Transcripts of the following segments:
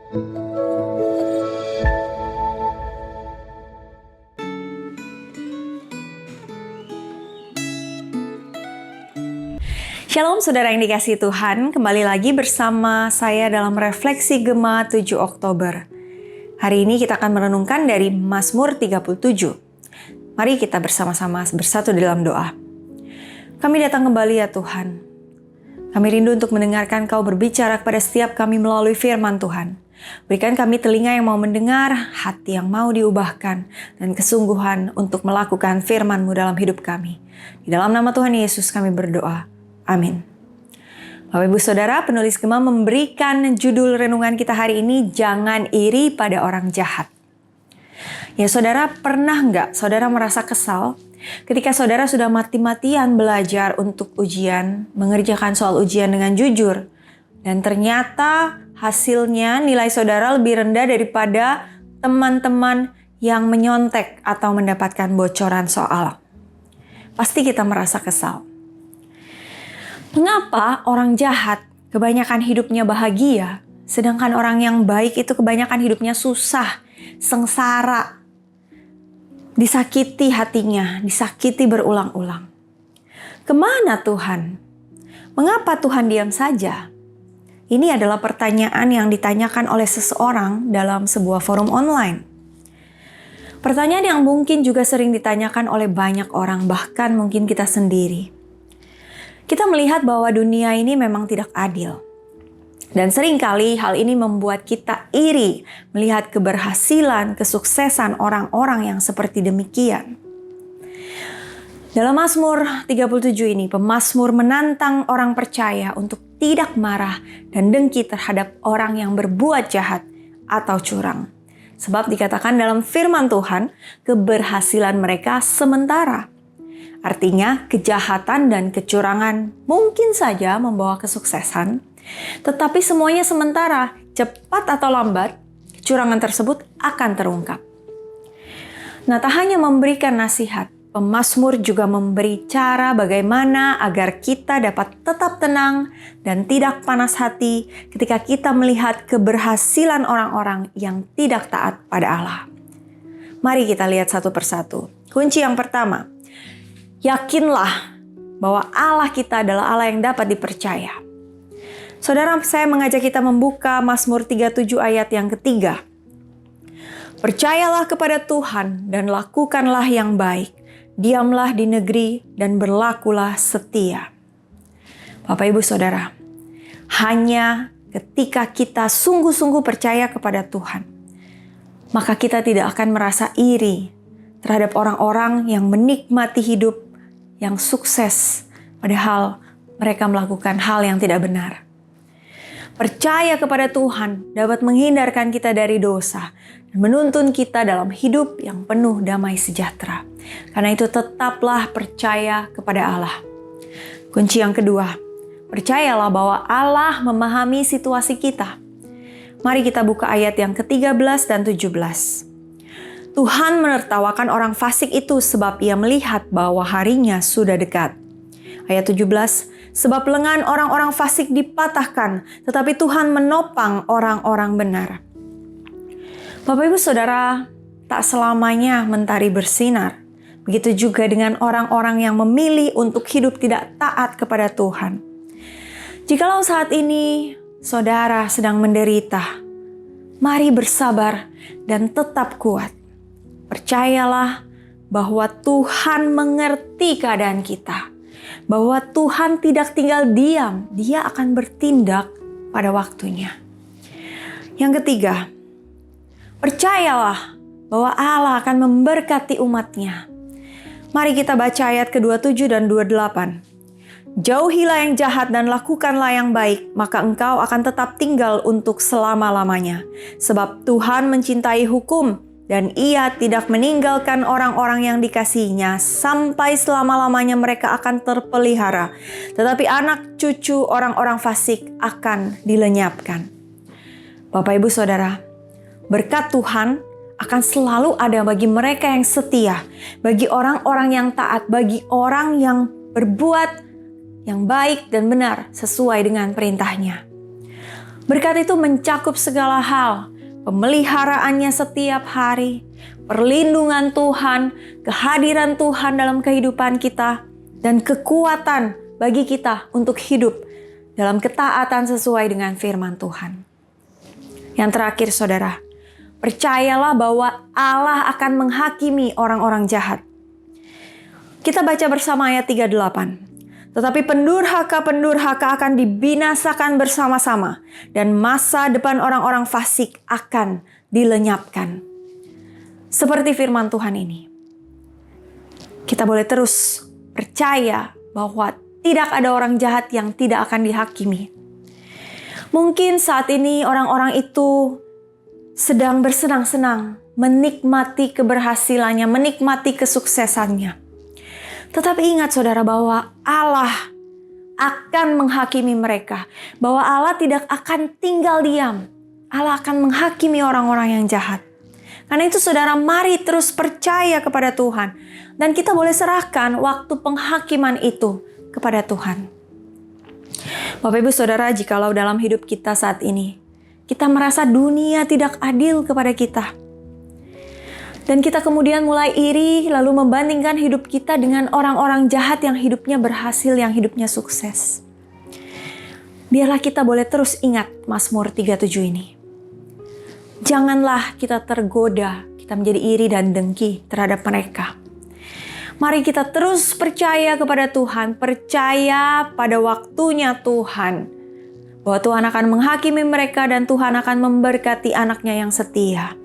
Shalom saudara yang dikasihi Tuhan, kembali lagi bersama saya dalam Refleksi Gema 7 Oktober. Hari ini kita akan merenungkan dari Mazmur 37. Mari kita bersama-sama bersatu dalam doa. Kami datang kembali ya Tuhan. Kami rindu untuk mendengarkan Kau berbicara kepada setiap kami melalui firman Tuhan. Berikan kami telinga yang mau mendengar, hati yang mau diubahkan, dan kesungguhan untuk melakukan firman-Mu dalam hidup kami. Di dalam nama Tuhan Yesus kami berdoa. Amin. Bapak Ibu Saudara, penulis Gema memberikan judul renungan kita hari ini, Jangan Iri pada Orang Jahat. Ya saudara, pernah nggak saudara merasa kesal ketika saudara sudah mati-matian belajar untuk ujian, mengerjakan soal ujian dengan jujur, dan ternyata hasilnya nilai saudara lebih rendah daripada teman-teman yang menyontek atau mendapatkan bocoran soal. Pasti kita merasa kesal. Mengapa orang jahat kebanyakan hidupnya bahagia, sedangkan orang yang baik itu kebanyakan hidupnya susah, sengsara, disakiti hatinya, disakiti berulang-ulang? Kemana Tuhan? Mengapa Tuhan diam saja? Ini adalah pertanyaan yang ditanyakan oleh seseorang dalam sebuah forum online. Pertanyaan yang mungkin juga sering ditanyakan oleh banyak orang, bahkan mungkin kita sendiri. Kita melihat bahwa dunia ini memang tidak adil. Dan seringkali hal ini membuat kita iri melihat keberhasilan, kesuksesan orang-orang yang seperti demikian. Dalam Mazmur 37 ini, pemazmur menantang orang percaya untuk tidak marah dan dengki terhadap orang yang berbuat jahat atau curang. Sebab dikatakan dalam firman Tuhan, keberhasilan mereka sementara. Artinya, kejahatan dan kecurangan mungkin saja membawa kesuksesan, tetapi semuanya sementara, cepat atau lambat, kecurangan tersebut akan terungkap. Nah, tak hanya memberikan nasihat, pemazmur juga memberi cara bagaimana agar kita dapat tetap tenang dan tidak panas hati ketika kita melihat keberhasilan orang-orang yang tidak taat pada Allah. Mari kita lihat satu persatu. Kunci yang pertama, yakinlah bahwa Allah kita adalah Allah yang dapat dipercaya. Saudara, saya mengajak kita membuka Mazmur 37 ayat yang ketiga. Percayalah kepada Tuhan dan lakukanlah yang baik. Diamlah di negeri dan berlakulah setia. Bapak Ibu Saudara, hanya ketika kita sungguh-sungguh percaya kepada Tuhan, maka kita tidak akan merasa iri terhadap orang-orang yang menikmati hidup yang sukses, padahal mereka melakukan hal yang tidak benar. Percaya kepada Tuhan dapat menghindarkan kita dari dosa dan menuntun kita dalam hidup yang penuh damai sejahtera. Karena itu tetaplah percaya kepada Allah. Kunci yang kedua, percayalah bahwa Allah memahami situasi kita. Mari kita buka ayat yang ke-13 dan 17. Tuhan menertawakan orang fasik itu sebab ia melihat bahwa harinya sudah dekat. Ayat 17, sebab lengan orang-orang fasik dipatahkan, tetapi Tuhan menopang orang-orang benar. Bapak Ibu Saudara, tak selamanya mentari bersinar. Begitu juga dengan orang-orang yang memilih untuk hidup tidak taat kepada Tuhan. Jikalau saat ini saudara sedang menderita, mari bersabar dan tetap kuat. Percayalah bahwa Tuhan mengerti keadaan kita. Bahwa Tuhan tidak tinggal diam, Dia akan bertindak pada waktunya. Yang ketiga, percayalah bahwa Allah akan memberkati umat-Nya. Mari kita baca ayat ke-27 dan 28. Jauhilah yang jahat dan lakukanlah yang baik, maka engkau akan tetap tinggal untuk selama-lamanya. Sebab Tuhan mencintai hukum, dan Ia tidak meninggalkan orang-orang yang dikasihinya sampai selama-lamanya mereka akan terpelihara. Tetapi anak cucu orang-orang fasik akan dilenyapkan. Bapak Ibu Saudara, berkat Tuhan akan selalu ada bagi mereka yang setia, bagi orang-orang yang taat, bagi orang yang berbuat yang baik dan benar sesuai dengan perintahnya. Berkat itu mencakup segala hal, pemeliharaannya setiap hari, perlindungan Tuhan, kehadiran Tuhan dalam kehidupan kita, dan kekuatan bagi kita untuk hidup dalam ketaatan sesuai dengan firman Tuhan. Yang terakhir saudara, percayalah bahwa Allah akan menghakimi orang-orang jahat. Kita baca bersama ayat 38. Tetapi pendurhaka-pendurhaka akan dibinasakan bersama-sama, dan masa depan orang-orang fasik akan dilenyapkan. Seperti firman Tuhan ini, kita boleh terus percaya bahwa tidak ada orang jahat yang tidak akan dihakimi. Mungkin saat ini orang-orang itu sedang bersenang-senang, menikmati keberhasilannya, menikmati kesuksesannya. Tetapi ingat saudara bahwa Allah akan menghakimi mereka. Bahwa Allah tidak akan tinggal diam. Allah akan menghakimi orang-orang yang jahat. Karena itu saudara, mari terus percaya kepada Tuhan. Dan kita boleh serahkan waktu penghakiman itu kepada Tuhan. Bapak Ibu Saudara, jikalau dalam hidup kita saat ini, kita merasa dunia tidak adil kepada kita. Dan kita kemudian mulai iri, lalu membandingkan hidup kita dengan orang-orang jahat yang hidupnya berhasil, yang hidupnya sukses. Biarlah kita boleh terus ingat Mazmur 37 ini. Janganlah kita tergoda, kita menjadi iri dan dengki terhadap mereka. Mari kita terus percaya kepada Tuhan, percaya pada waktunya Tuhan. Bahwa Tuhan akan menghakimi mereka dan Tuhan akan memberkati anaknya yang setia.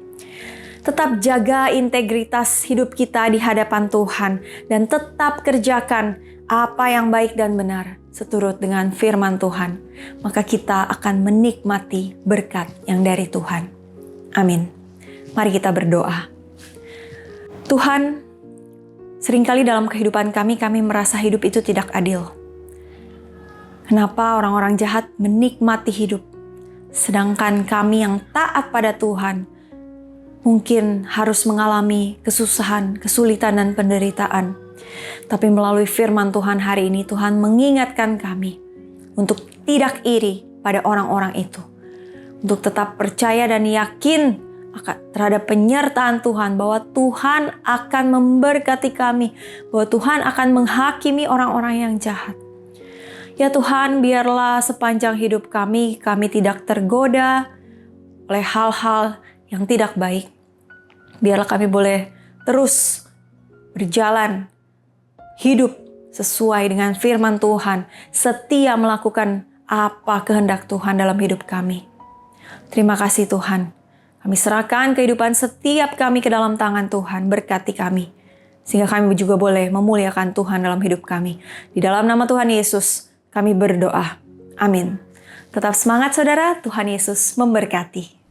Tetap jaga integritas hidup kita di hadapan Tuhan dan tetap kerjakan apa yang baik dan benar seturut dengan firman Tuhan. Maka kita akan menikmati berkat yang dari Tuhan. Amin. Mari kita berdoa. Tuhan, seringkali dalam kehidupan kami merasa hidup itu tidak adil. Kenapa orang-orang jahat menikmati hidup, sedangkan kami yang taat pada Tuhan mungkin harus mengalami kesusahan, kesulitan, dan penderitaan. Tapi melalui firman Tuhan hari ini, Tuhan mengingatkan kami untuk tidak iri pada orang-orang itu. Untuk tetap percaya dan yakin terhadap penyertaan Tuhan, bahwa Tuhan akan memberkati kami, bahwa Tuhan akan menghakimi orang-orang yang jahat. Ya Tuhan, biarlah sepanjang hidup kami tidak tergoda oleh hal-hal yang tidak baik. Biarlah kami boleh terus berjalan hidup sesuai dengan firman Tuhan, setia melakukan apa kehendak Tuhan dalam hidup kami. Terima kasih Tuhan. Kami serahkan kehidupan setiap kami ke dalam tangan Tuhan, berkati kami. Sehingga kami juga boleh memuliakan Tuhan dalam hidup kami. Di dalam nama Tuhan Yesus, kami berdoa. Amin. Tetap semangat saudara, Tuhan Yesus memberkati.